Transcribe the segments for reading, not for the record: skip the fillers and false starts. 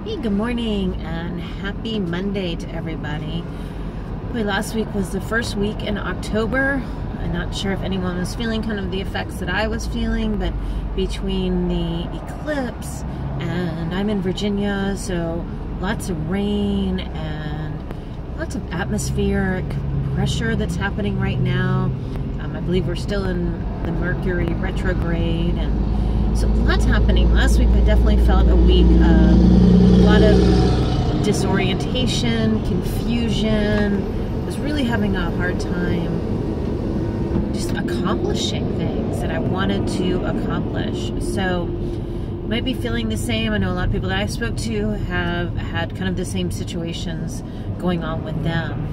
Hey, good morning and happy Monday to everybody. Boy, last week was the first week in October. I'm not sure if anyone was feeling kind of the effects that I was feeling, but between the eclipse and I'm in Virginia, so lots of rain and lots of atmospheric pressure that's happening right now. I believe we're still in the Mercury retrograde, and so lots happening. Last week I definitely felt a week of a lot of disorientation, confusion. I was really having a hard time just accomplishing things that I wanted to accomplish. So you might be feeling the same. I know a lot of people that I spoke to have had kind of the same situations going on with them.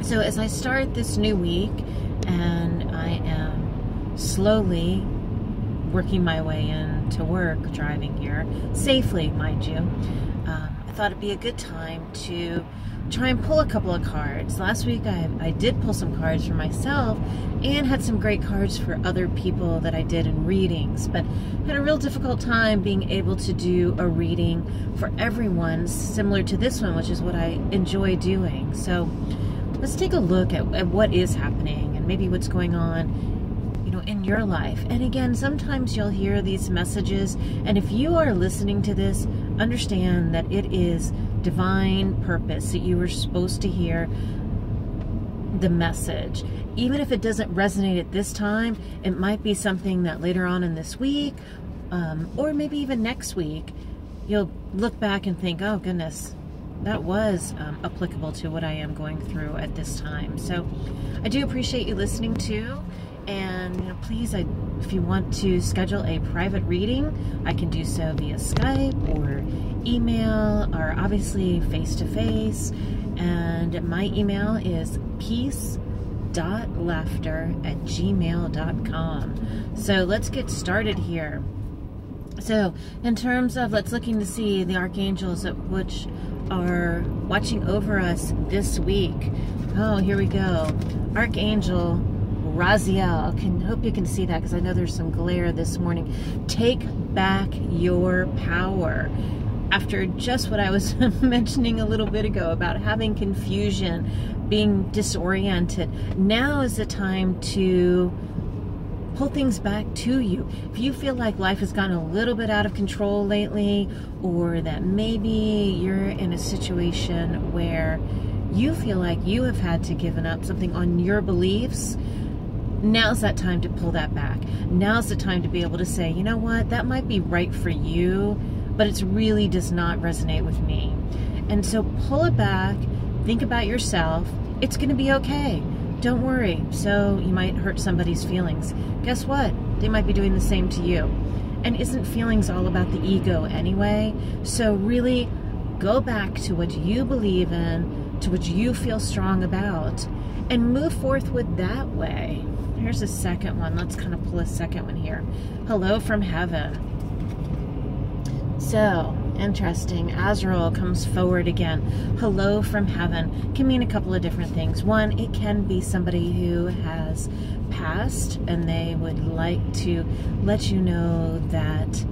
So as I start this new week, and I am slowly working my way into work, driving here, safely, mind you, I thought it'd be a good time to try and pull a couple of cards. Last week I did pull some cards for myself and had some great cards for other people that I did in readings, but had a real difficult time being able to do a reading for everyone similar to this one, which is what I enjoy doing. So let's take a look at what is happening and maybe what's going on, you know, in your life. And again, sometimes you'll hear these messages, and if you are listening to this, understand that it is divine purpose, that you were supposed to hear the message. Even if it doesn't resonate at this time, it might be something that later on in this week, or maybe even next week, you'll look back and think, oh goodness, that was applicable to what I am going through at this time. So I do appreciate you listening too. And you know, please, if you want to schedule a private reading, I can do so via Skype or email, or obviously face-to-face. And my email is peace.laughter@gmail.com. So let's get started here. So in terms of, let's looking to see the archangels which are watching over us this week. Oh, here we go. Archangel Raziel. Hope you can see that, because I know there's some glare this morning. Take back your power. After just what I was mentioning a little bit ago about having confusion, being disoriented, now is the time to pull things back to you. If you feel like life has gotten a little bit out of control lately, or that maybe you're in a situation where you feel like you have had to give up something on your beliefs, now's that time to pull that back. Now's the time to be able to say, you know what, that might be right for you, but it really does not resonate with me. And so pull it back, think about yourself. It's going to be okay. Don't worry. So you might hurt somebody's feelings. Guess what? They might be doing the same to you. And isn't feelings all about the ego anyway? So really go back to what you believe in, to what you feel strong about, and move forth with that way. Here's a second one. Let's kind of pull a second one here. Hello from heaven. So interesting. Azrael comes forward again. Hello from heaven can mean a couple of different things. One, it can be somebody who has passed and they would like to let you know that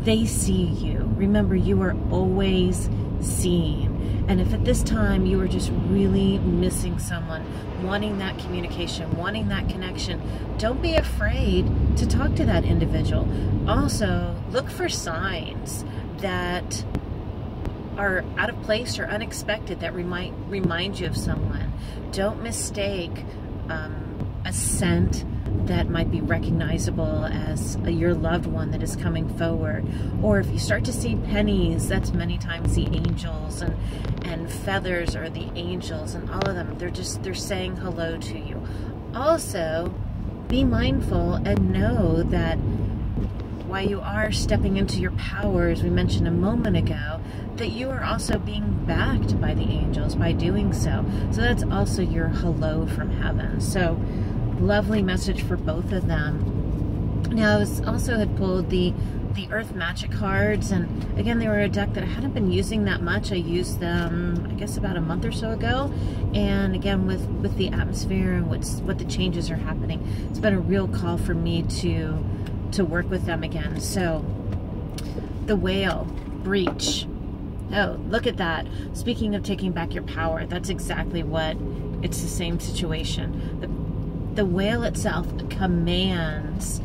they see you. Remember, you are always seen. And if at this time you are just really missing someone, wanting that communication, wanting that connection, don't be afraid to talk to that individual. Also, look for signs that are out of place or unexpected that remind you of someone. Don't mistake a scent that might be recognizable as your loved one that is coming forward. Or if you start to see pennies, that's many times the angels, and feathers are the angels, and all of them, they're saying hello to you. Also, be mindful and know that while you are stepping into your power, as we mentioned a moment ago, that you are also being backed by the angels by doing so. So that's also your hello from heaven. So lovely message for both of them. Now, I also had pulled the Earth Magic cards, and again, they were a deck that I hadn't been using that much. I used them, I guess, about a month or so ago, and again, with the atmosphere and what the changes are happening, it's been a real call for me to work with them again. So the Whale, Breach. Oh, look at that. Speaking of taking back your power, that's exactly what, it's the same situation. The whale itself commands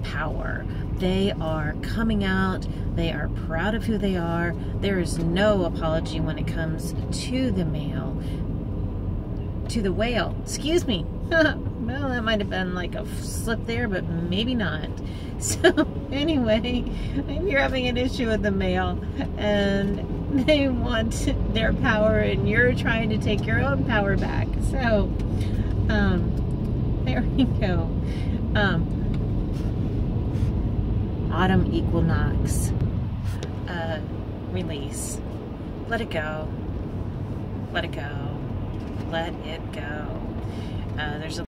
power. They are coming out. They are proud of who they are. There is no apology when it comes to the male. To the whale. Excuse me. Well, that might have been like a slip there, but maybe not. So anyway, if you're having an issue with the male and they want their power and you're trying to take your own power back. So, there we go. Autumn equinox. Release. Let it go. Let it go. Let it go. There's a